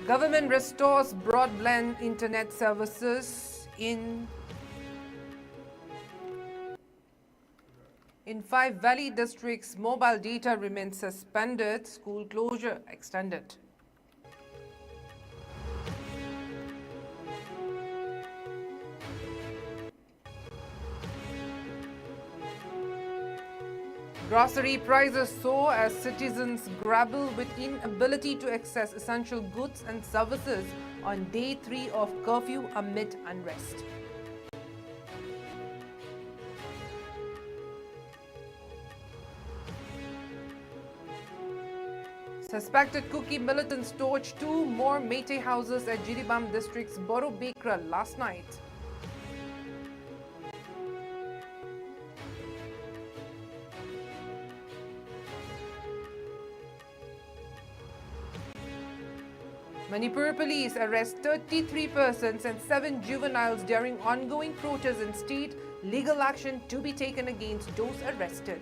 Government restores broadband internet services in 5 valley districts. Mobile data remains suspended. School closure extended. Grocery prices soar as citizens grapple with inability to access essential goods and services on day 3 of curfew amid unrest. Suspected cookie militants torched 2 more Meitei houses at Jiribam district's Boro Bekra last night. Manipur police arrest 33 persons and 7 juveniles during ongoing protests in state. Legal action to be taken against those arrested.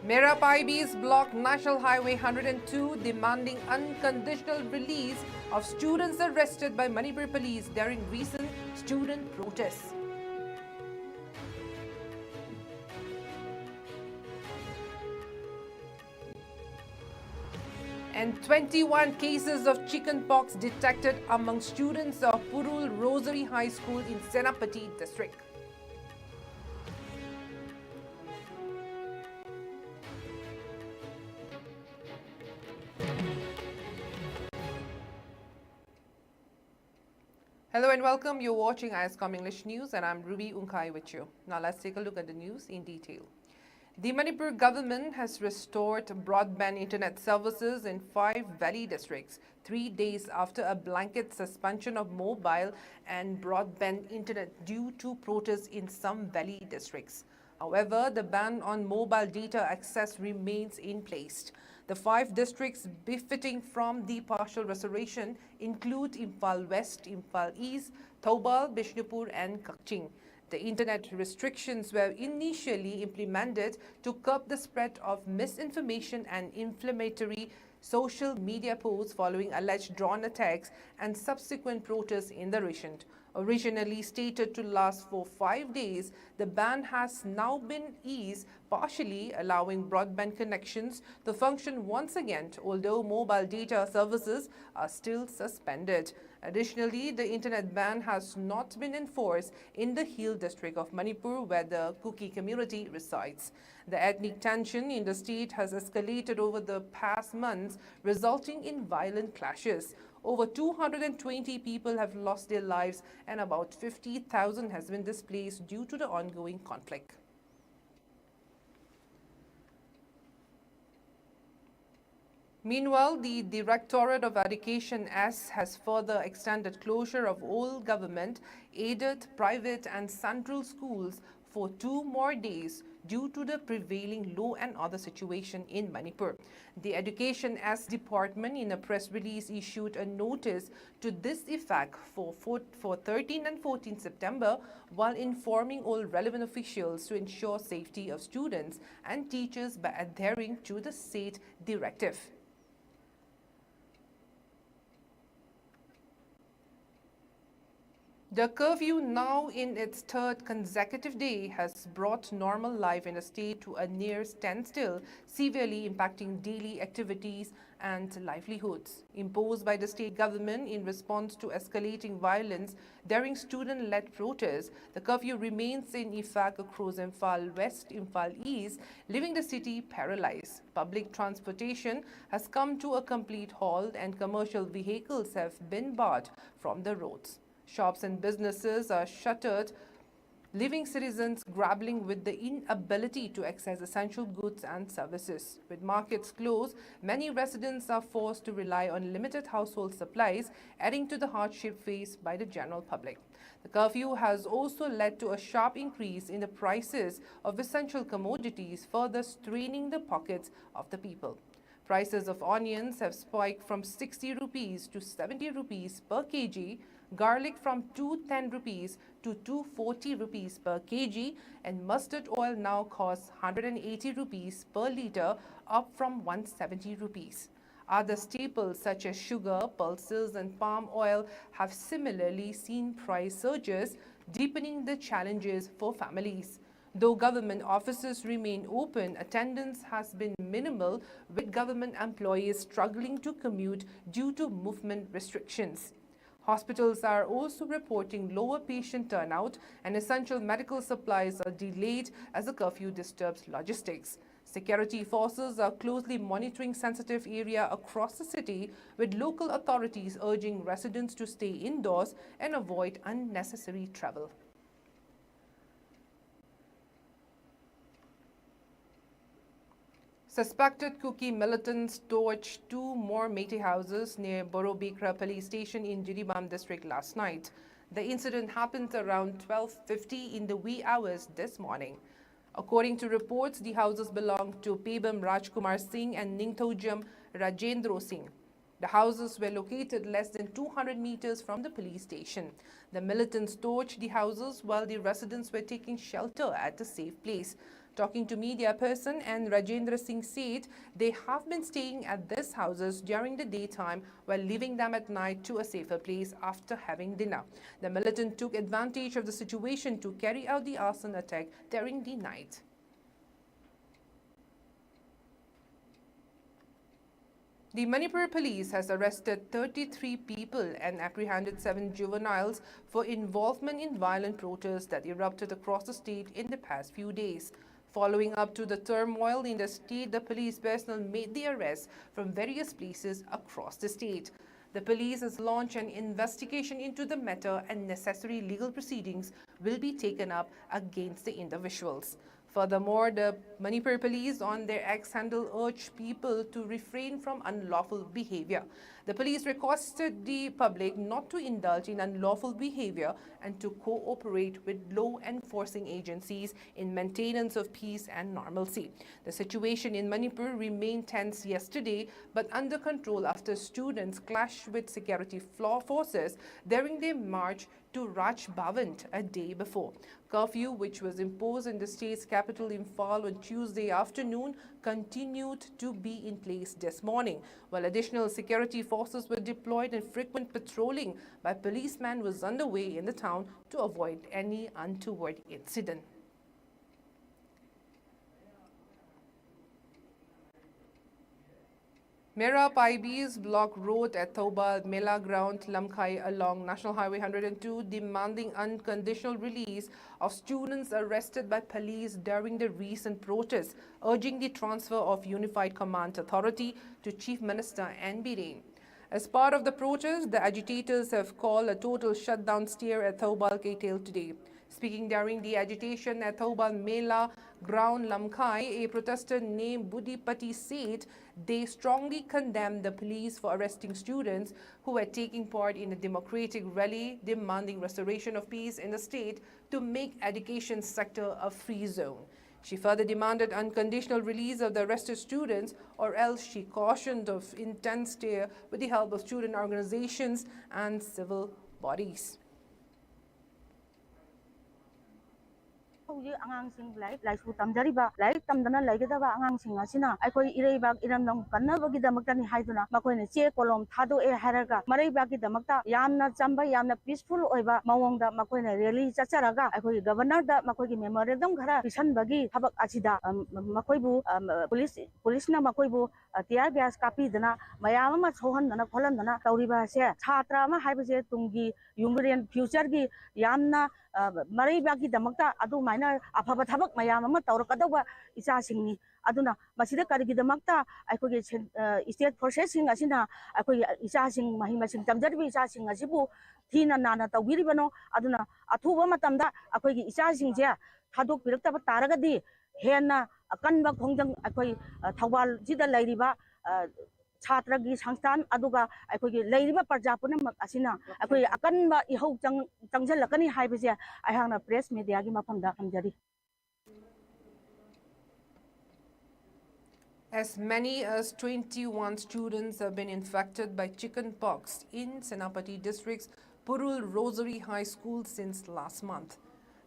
Mera Paibis blocked National Highway 102, demanding unconditional release of students arrested by Manipur police during recent student protests. And 21 cases of chickenpox detected among students of Purul Rosary High School in Senapati district. Hello and welcome. You're watching Iscom English News and I'm Ruby Unkai with you. Now let's take a look at the news in detail. The Manipur government has restored broadband internet services in 5 valley districts 3 days after a blanket suspension of mobile and broadband internet due to protests in some valley districts. However, the ban on mobile data access remains in place. The 5 districts benefiting from the partial restoration include Imphal West, Imphal East, Thoubal, Bishnupur and Kakching. The internet restrictions were initially implemented to curb the spread of misinformation and inflammatory social media posts following alleged drone attacks and subsequent protests in the region. Originally stated to last for 5 days, the ban has now been eased, partially allowing broadband connections to function once again, although mobile data services are still suspended. Additionally, the internet ban has not been enforced in the Hill district of Manipur, where the Kuki community resides. The ethnic tension in the state has escalated over the past months, resulting in violent clashes. Over 220 people have lost their lives and about 50,000 has been displaced due to the ongoing conflict. Meanwhile, the Directorate of Education (S) has further extended closure of all government, aided, private and central schools for 2 more days due to the prevailing law and order situation in Manipur. The Education S Department in a press release issued a notice to this effect for 13 and 14 September while informing all relevant officials to ensure safety of students and teachers by adhering to the state directive. The curfew, now in its 3rd consecutive day, has brought normal life in the state to a near standstill, severely impacting daily activities and livelihoods. Imposed by the state government in response to escalating violence during student-led protests, the curfew remains in effect across Imphal West, Imphal East, leaving the city paralyzed. Public transportation has come to a complete halt and commercial vehicles have been barred from the roads. Shops and businesses are shuttered, leaving citizens grappling with the inability to access essential goods and services. With markets closed, many residents are forced to rely on limited household supplies, adding to the hardship faced by the general public. The curfew has also led to a sharp increase in the prices of essential commodities, further straining the pockets of the people. Prices of onions have spiked from 60 rupees to 70 rupees per kg, garlic from 210 rupees to 240 rupees per kg, and mustard oil now costs 180 rupees per litre, up from 170 rupees. Other staples such as sugar, pulses and palm oil have similarly seen price surges, deepening the challenges for families. Though government offices remain open, attendance has been minimal, with government employees struggling to commute due to movement restrictions. Hospitals are also reporting lower patient turnout, and essential medical supplies are delayed as the curfew disturbs logistics. Security forces are closely monitoring sensitive area across the city, with local authorities urging residents to stay indoors and avoid unnecessary travel. Suspected Kuki militants torched two more Meitei houses near Borobikra police station in Jiribam district last night. The incident happened around 12:50 in the wee hours this morning. According to reports, the houses belonged to Pebam Rajkumar Singh and Ningthojam Rajendra Singh. The houses were located less than 200 meters from the police station. The militants torched the houses while the residents were taking shelter at a safe place. Talking to media person, and Rajendra Singh said they have been staying at these houses during the daytime while leaving them at night to a safer place after having dinner. The militant took advantage of the situation to carry out the arson attack during the night. The Manipur police has arrested 33 people and apprehended 7 juveniles for involvement in violent protests that erupted across the state in the past few days. Following up to the turmoil in the state, the police personnel made the arrests from various places across the state. The police has launched an investigation into the matter, and necessary legal proceedings will be taken up against the individuals. Furthermore, the Manipur police on their X handle urged people to refrain from unlawful behavior. The police requested the public not to indulge in unlawful behavior and to cooperate with law enforcing agencies in maintenance of peace and normalcy. The situation in Manipur remained tense yesterday, but under control after students clashed with security forces during their march to Raj Bhavan a day before. Curfew, which was imposed in the state's capital Imphal on Tuesday afternoon, continued to be in place this morning, while additional security forces were deployed and frequent patrolling by policemen was underway in the town to avoid any untoward incident. Mera Paibis block road at Thobal Mela Ground, Lamkhai along National Highway 102, demanding unconditional release of students arrested by police during the recent protests, urging the transfer of Unified Command Authority to Chief Minister N. Biren. As part of the protest, the agitators have called a total shutdown steer at Thobal Keitel today. Speaking during the agitation at Thobal Mela Ground, Lamkhai, a protester named Budipati said they strongly condemned the police for arresting students who were taking part in a democratic rally demanding restoration of peace in the state to make education sector a free zone. She further demanded unconditional release of the arrested students, or else she cautioned of intense stir with the help of student organizations and civil bodies. Angangsing like Tamjariba, like Tamdana Lagadava Angangsing Asina, I call Irebak Iranam Kanavagi the Makani Haiduna, Makone Che Colom, Tado E Haraga, Maribaki the Makta, Yamna Zamba Yamna peaceful over Mawonga Makone, really Chacharaga, I call Governor the Makogi Memorandum Kara, Pishan Bagi, Habak Achida, Makoibu, Police Makoibu, Tiagas Kapidana, Mayama Sohan, and a Polandana, Tauriba, Chatrama, Hybaze Tungi, Umbrian, Future Yamna. Maribaki the Makta, Adu Minor, Apabatabak, Mayama, Taurakadova, Isasing, Aduna, Masida Karigi the Makta, I could get state processing Asina, I could Isasing, Mahimasing Tamjari, Isasing Azibu, Tina Nana, Tawiribano, Aduna, Atuva Matamda, I could Isasing there, Taduk Pirata Taragadi, Hena, a Kanba Kongdang, I could Tawal Jida Ladiba. Chatragi Sangstan, Aduga, I could Lady Parjapuna Asina, I could Akanba Iho Tangalakani Hybizia, I have a press media Gimapam Dakam Jari. As many as 21 students have been infected by chickenpox in Senapati district's Purul Rosary High School since last month.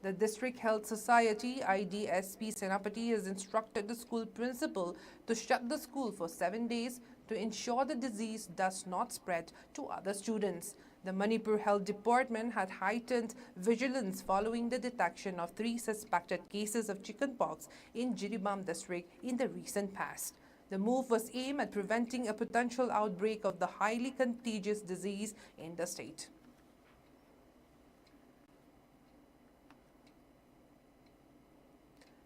The District Health Society IDSP Senapati has instructed the school principal to shut the school for 7 days to ensure the disease does not spread to other students. The Manipur Health Department had heightened vigilance following the detection of 3 suspected cases of chickenpox in Jiribam district in the recent past. The move was aimed at preventing a potential outbreak of the highly contagious disease in the state.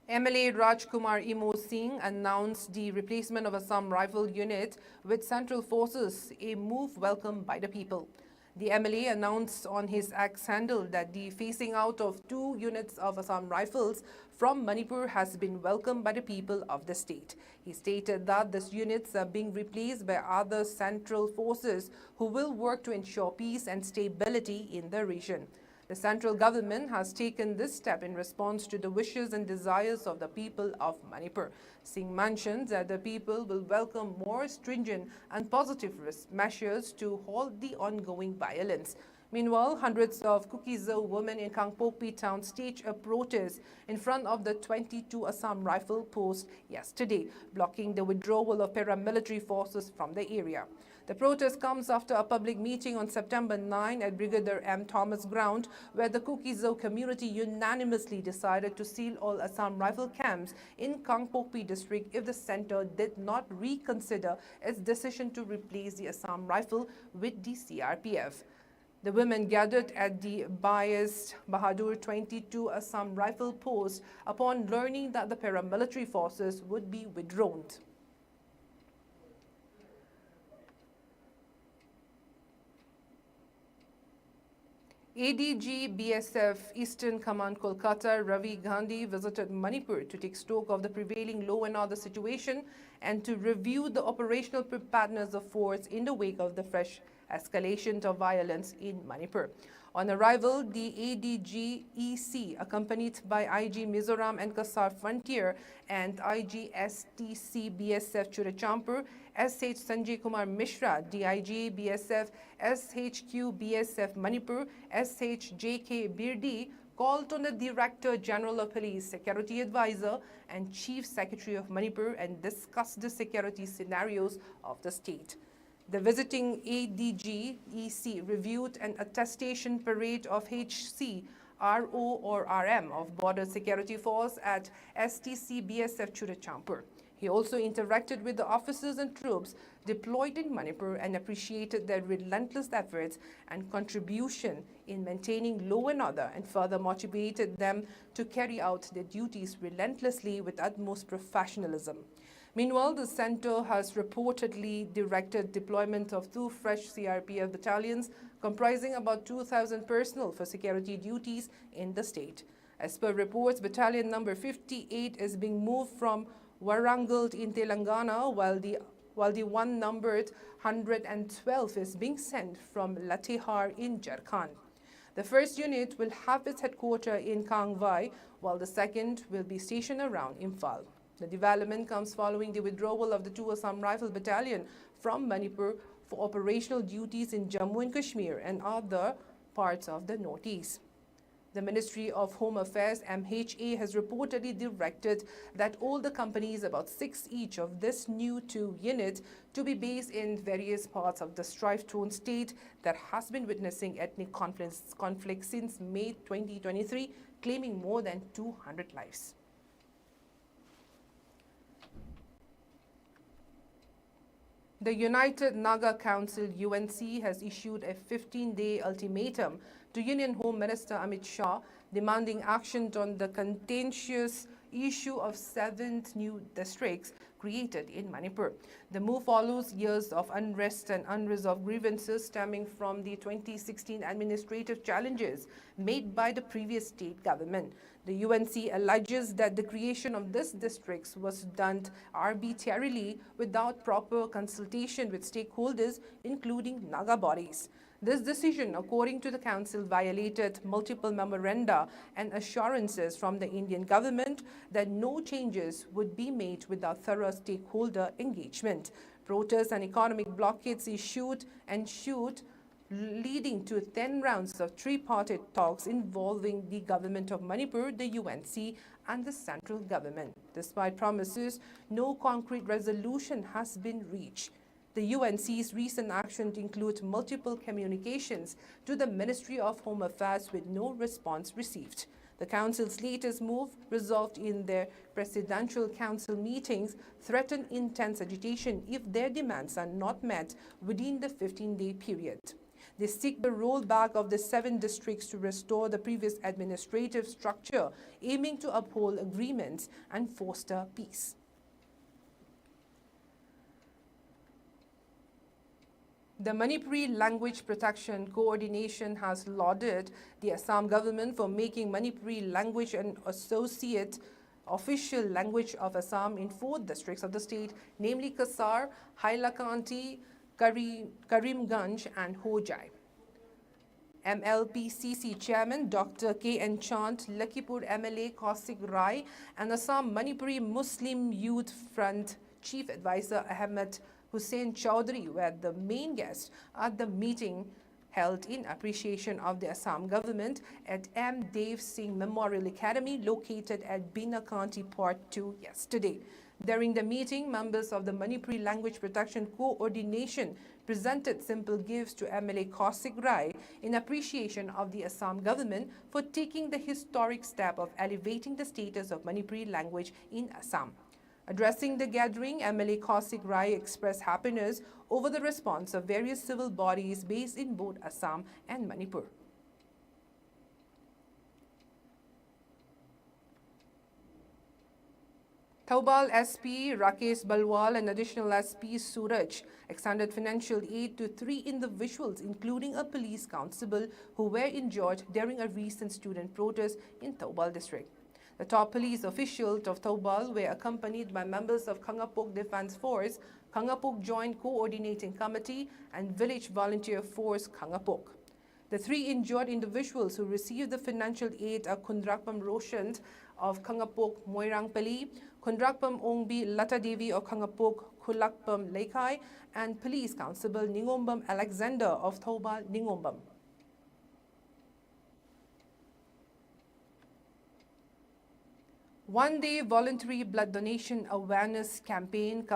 MLA Rajkumar Imo Singh announced the replacement of Assam Rifle unit with Central Forces, a move welcomed by the people. The MLA announced on his X handle that the phasing out of 2 units of Assam Rifles from Manipur has been welcomed by the people of the state. He stated that these units are being replaced by other central forces who will work to ensure peace and stability in the region. The central government has taken this step in response to the wishes and desires of the people of Manipur. Singh mentioned that the people will welcome more stringent and positive measures to halt the ongoing violence. Meanwhile, hundreds of Kukizo women in Kangpokpi town staged a protest in front of the 22 Assam Rifle post yesterday, blocking the withdrawal of paramilitary forces from the area. The protest comes after a public meeting on September 9 at Brigadier M. Thomas Ground, where the Kukizo community unanimously decided to seal all Assam Rifle camps in Kangpokpi district if the centre did not reconsider its decision to replace the Assam Rifle with the CRPF. The women gathered at the biased Bahadur 22 Assam Rifle post upon learning that the paramilitary forces would be withdrawn. ADG BSF Eastern Command Kolkata Ravi Gandhi visited Manipur to take stock of the prevailing law and order situation and to review the operational preparedness of force in the wake of the fresh escalation of violence in Manipur. On arrival, the ADG EC, accompanied by IG Mizoram and Kasar Frontier and IG STC BSF Churachampur, SH Sanjay Kumar Mishra, DIG BSF SHQ BSF Manipur, SH JK Birdi, called on the Director General of Police, Security Advisor and Chief Secretary of Manipur and discussed the security scenarios of the state. The visiting ADG EC reviewed an attestation parade of HC, RO or RM of Border Security Force at STC BSF Churachampur. He also interacted with the officers and troops deployed in Manipur and appreciated their relentless efforts and contribution in maintaining law and order, and further motivated them to carry out their duties relentlessly with utmost professionalism. Meanwhile, the centre has reportedly directed deployment of 2 fresh CRPF battalions comprising about 2,000 personnel for security duties in the state. As per reports, battalion number 58 is being moved from Warangal in Telangana, while the one numbered 112 is being sent from Latehar in Jharkhand. The first unit will have its headquarters in Kangvai, while the second will be stationed around Imphal. The development comes following the withdrawal of the 2 Assam Rifle Battalion from Manipur for operational duties in Jammu and Kashmir and other parts of the northeast. The Ministry of Home Affairs MHA has reportedly directed that all the companies, about 6 each of this new 2 units, to be based in various parts of the strife-torn state that has been witnessing ethnic conflict since May 2023, claiming more than 200 lives. The United Naga Council UNC has issued a 15-day ultimatum to Union Home Minister Amit Shah, demanding action on the contentious issue of 7 new districts created in Manipur. The move follows years of unrest and unresolved grievances stemming from the 2016 administrative challenges made by the previous state government. The UNC alleges that the creation of these districts was done arbitrarily without proper consultation with stakeholders, including Naga bodies. This decision, according to the Council, violated multiple memoranda and assurances from the Indian government that no changes would be made without thorough stakeholder engagement. Protests and economic blockades ensued, leading to 10 rounds of tripartite talks involving the government of Manipur, the UNC, and the central government. Despite promises, no concrete resolution has been reached. The UNC's recent actions include multiple communications to the Ministry of Home Affairs with no response received. The Council's latest move, resolved in their Presidential Council meetings, threaten intense agitation if their demands are not met within the 15-day period. They seek the rollback of the 7 districts to restore the previous administrative structure, aiming to uphold agreements and foster peace. The Manipuri Language Protection Coordination has lauded the Assam government for making Manipuri language an associate official language of Assam in 4 districts of the state, namely Kasar, Hailakandi, Karimganj and Hojai. MLPCC Chairman Dr. K.N. Chand, Lakipur MLA Kausik Rai, and Assam Manipuri Muslim Youth Front Chief Advisor Ahmed Hussain Chowdhury were the main guests at the meeting held in appreciation of the Assam government at M. Dev Singh Memorial Academy located at Bina County Part 2 yesterday. During the meeting, members of the Manipuri Language Protection Coordination presented simple gifts to MLA Kausik Rai in appreciation of the Assam government for taking the historic step of elevating the status of Manipuri language in Assam. Addressing the gathering, MLA Kausik Rai expressed happiness over the response of various civil bodies based in both Assam and Manipur. Thoubal SP Rakesh Balwal and additional SP Suraj extended financial aid to 3 individuals, including a police constable, who were injured during a recent student protest in Thoubal district. The top police officials of Thoubal were accompanied by members of Kangapok Defence Force, Kangapok Joint Coordinating Committee, and Village Volunteer Force Kangapok. The 3 injured individuals who received the financial aid are Kundrakpam Roshant of Kangapok Moirangpali, Kundrakpam Ongbi Lata Devi of Kangapok Kulakpam Laikai, and Police Constable Ningombam Alexander of Thoubal Ningombam. One-day voluntary blood donation awareness campaign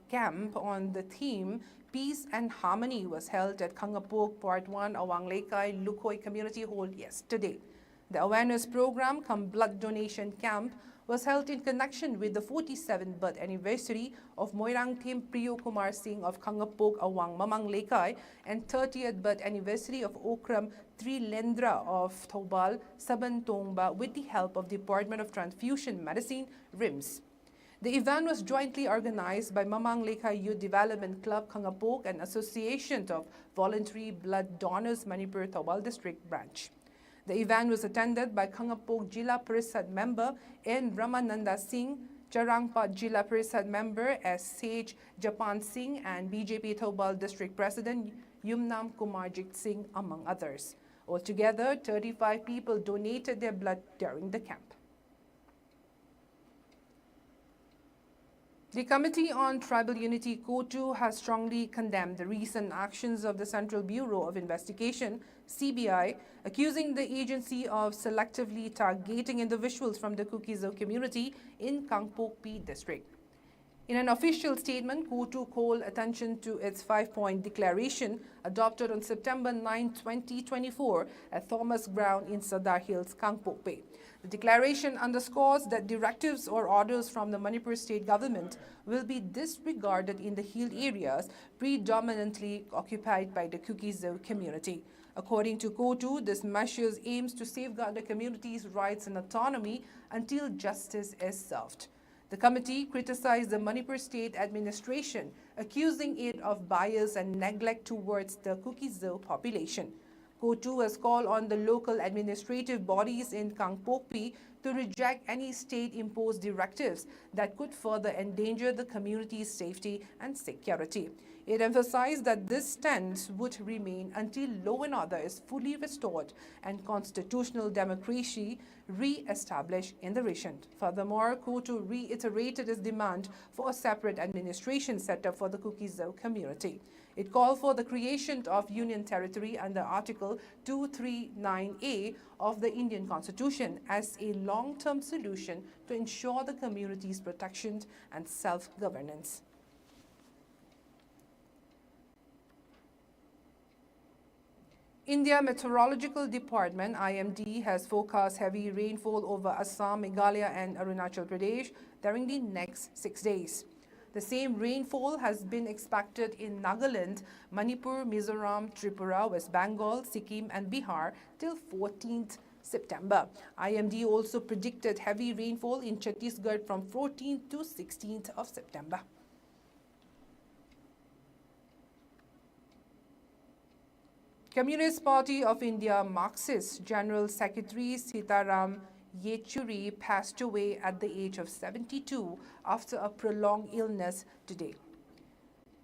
camp on the theme Peace and Harmony was held at Kangapok Part 1 Awang Laikai Lukhoy Community Hall yesterday. The awareness program blood donation camp was held in connection with the 47th birth anniversary of Moirang Thim Priyo Kumar Singh of Kangapok Awang Mamang Laikai and 30th birth anniversary of Okram Trilendra of Thoubal Sabantongba with the help of Department of Transfusion Medicine, RIMS. The event was jointly organized by Mamang Laikai Youth Development Club Kangapok and Association of Voluntary Blood Donors Manipur Thoubal District Branch. The event was attended by Kangapok Jila Parisad member N. Ramananda Singh, Charangpat Jila Parisad member S. Sage Japan Singh, and BJP Thoubal District President Yumnam Kumarjit Singh, among others. Altogether, 35 people donated their blood during the camp. The Committee on Tribal Unity (COTU) has strongly condemned the recent actions of the Central Bureau of Investigation (CBI), accusing the agency of selectively targeting individuals from the Kuki-Zo community in Kangpokpi district. In an official statement, COTU called attention to its 5-point declaration adopted on September 9, 2024 at Thomas Ground in Sadar Hills, Kangpokpi. The declaration underscores that directives or orders from the Manipur state government will be disregarded in the hill areas predominantly occupied by the Kuki-Zo community. According to COTU, this measure aims to safeguard the community's rights and autonomy until justice is served. The committee criticized the Manipur state administration, accusing it of bias and neglect towards the Kuki-Zo population. COTU has called on the local administrative bodies in Kangpokpi to reject any state-imposed directives that could further endanger the community's safety and security. It emphasized that this stance would remain until law and order is fully restored and constitutional democracy re-established in the region. Furthermore, Kotu reiterated its demand for a separate administration setup for the Kuki-Zo community. It called for the creation of Union Territory under Article 239A of the Indian Constitution as a long-term solution to ensure the community's protection and self-governance. India Meteorological Department IMD has forecast heavy rainfall over Assam, Meghalaya and Arunachal Pradesh during the next 6 days. The same rainfall has been expected in Nagaland, Manipur, Mizoram, Tripura, West Bengal, Sikkim and Bihar till 14th September. IMD also predicted heavy rainfall in Chhattisgarh from 14th to 16th of September. Communist Party of India Marxist General Secretary Sitaram Yechuri passed away at the age of 72 after a prolonged illness today.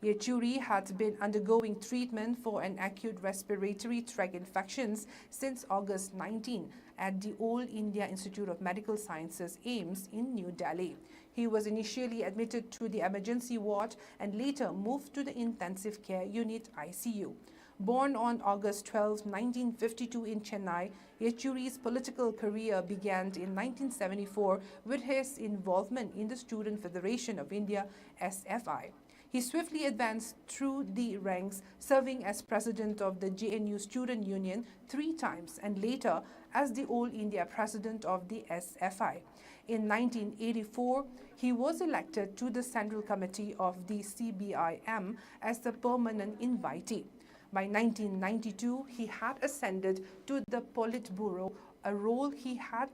Yechuri had been undergoing treatment for an acute respiratory tract infections since August 19 at the All India Institute of Medical Sciences AIIMS in New Delhi. He was initially admitted to the emergency ward and later moved to the intensive care unit ICU. Born on August 12, 1952 in Chennai, Yechuri's political career began in 1974 with his involvement in the Student Federation of India, SFI. He swiftly advanced through the ranks, serving as president of the JNU Student Union 3 times and later as the All India president of the SFI. In 1984, he was elected to the Central Committee of the CBIM as the permanent invitee. By 1992, he had ascended to the Politburo, a role he had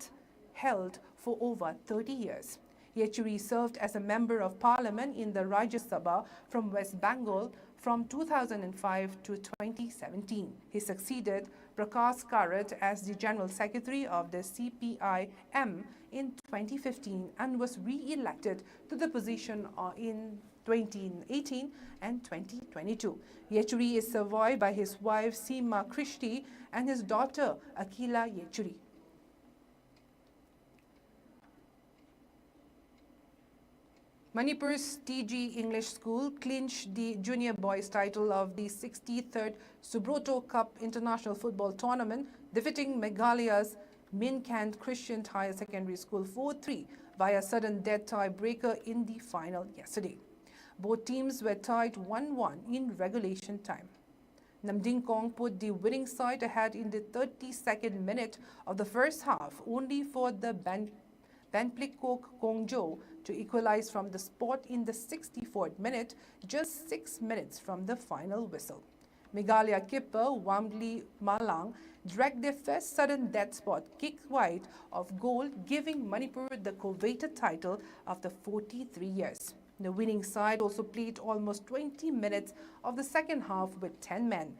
held for over 30 years. Yechuri served as a member of parliament in the Rajya Sabha from West Bengal from 2005 to 2017. He succeeded Prakash Karat as the General Secretary of the CPIM in 2015 and was re-elected to the position in 2018 and 2022. Yechuri is survived by his wife Seema Krishti and his daughter Akila Yechuri. Manipur's TG English School clinched the junior boys title of the 63rd Subroto Cup International Football Tournament, defeating Meghalaya's Minkant Christian Higher Secondary School 4-3 via sudden death tie-breaker in the final yesterday. Both teams were tied 1-1 in regulation time. Namdingkong put the winning side ahead in the 32nd minute of the first half, only for the Banplikok Kongjo to equalize from the spot in the 64th minute, just 6 minutes from the final whistle. Meghalaya keeper Wamgli Malang dragged their first sudden death spot kick wide of goal, giving Manipur the coveted title after 43 years. The winning side also played almost 20 minutes of the second half with 10 men.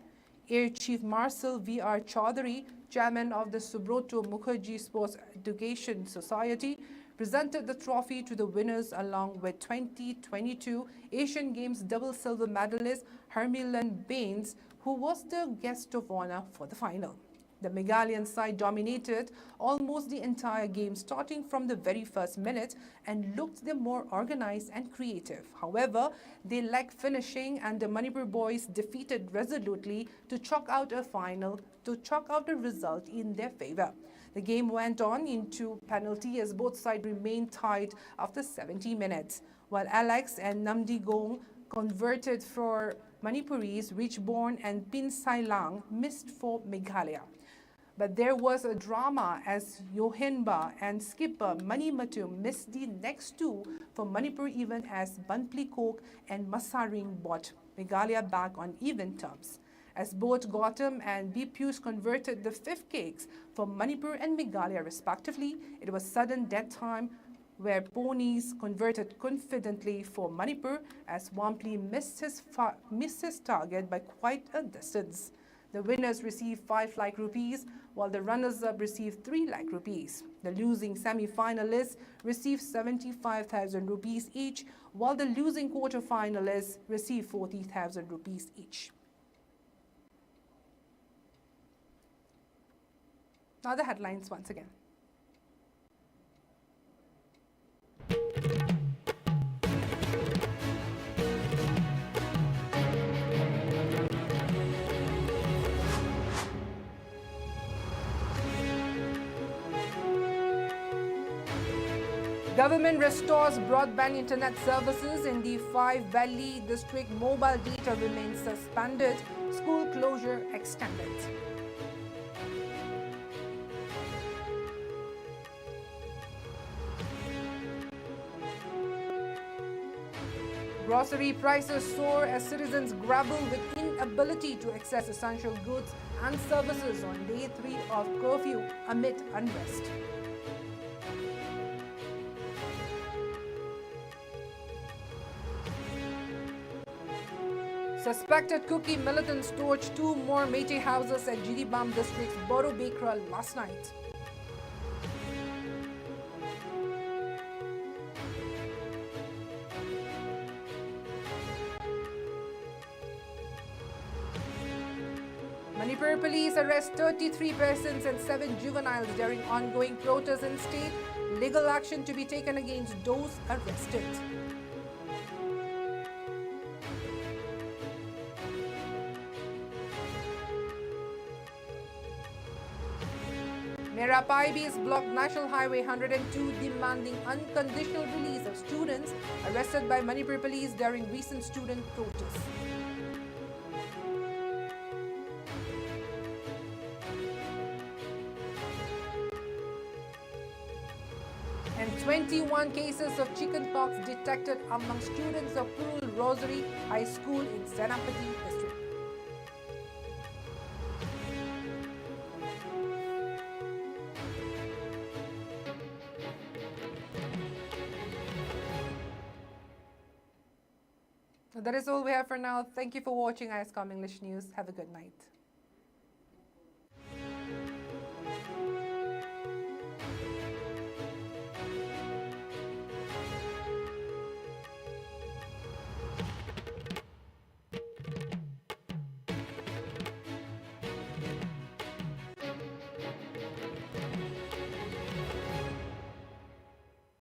Air Chief Marshal V.R. Chaudhary, chairman of the Subroto Mukherjee Sports Education Society, presented the trophy to the winners along with 2022 Asian Games double silver medalist Hermilan Baines, who was the guest of honor for the final. The Meghalayan side dominated almost the entire game, starting from the very first minute, and looked the more organized and creative. However, they lacked finishing, and the Manipur boys defeated resolutely to chalk out a result in their favor. The game went on into penalty as both sides remained tied after 70 minutes, while Alex and Namdigong converted for Manipuris, Richborn and Pin Sailang missed for Meghalaya. But there was a drama as Yohenba and skipper Mani Matum missed the next two for Manipur, even as Banplikok and Masaring brought Meghalaya back on even terms. As both Gautam and Bipus converted the 5th kicks for Manipur and Meghalaya respectively, it was sudden death time where Ponies converted confidently for Manipur as Wampli missed his target by quite a distance. The winners receive 5 lakh rupees, while the runners-up receive 3 lakh rupees. The losing semi-finalists receive 75,000 rupees each, while the losing quarter-finalists receive 40,000 rupees each. Now the headlines once again. Government restores broadband internet services in the 5 Valley district. Mobile data remains suspended. School closure extended. Grocery prices soar as citizens grapple with inability to access essential goods and services on day 3 of curfew amid unrest. Suspected cookie militants torched 2 more Meitei houses at Jiribam district's Boro Bakra last night. Manipur police arrest 33 persons and 7 juveniles during ongoing protests in state. Legal action to be taken against those arrested. Merapaibi's blocked National Highway 102 demanding unconditional release of students arrested by Manipur police during recent student protests. And 21 cases of chickenpox detected among students of Purul Rosary High School in Senapati district. So that is all we have for now. Thank you for watching Iscom English News. Have a good night.